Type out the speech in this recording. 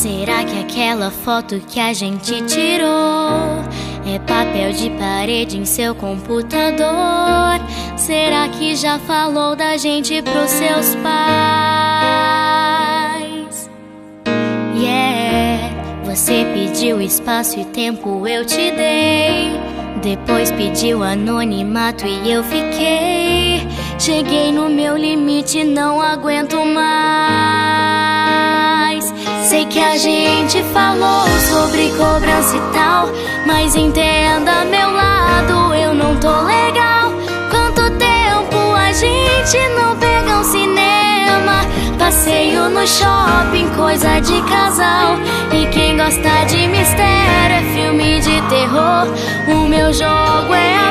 Será que aquela foto que a gente tirou é papel de parede em seu computador? Será que já falou da gente pros seus pais? Yeah, você pediu espaço e tempo, eu te dei. Depois pediu anonimato e eu fiquei. Cheguei no meu limite, não aguento mais. Sei que a gente falou sobre cobrança e tal, mas entenda meu lado, eu não tô legal. Quanto tempo a gente não pega um cinema? Passeio no shopping, coisa de casal. E quem gosta de mistério é filme de terror. O meu jogo é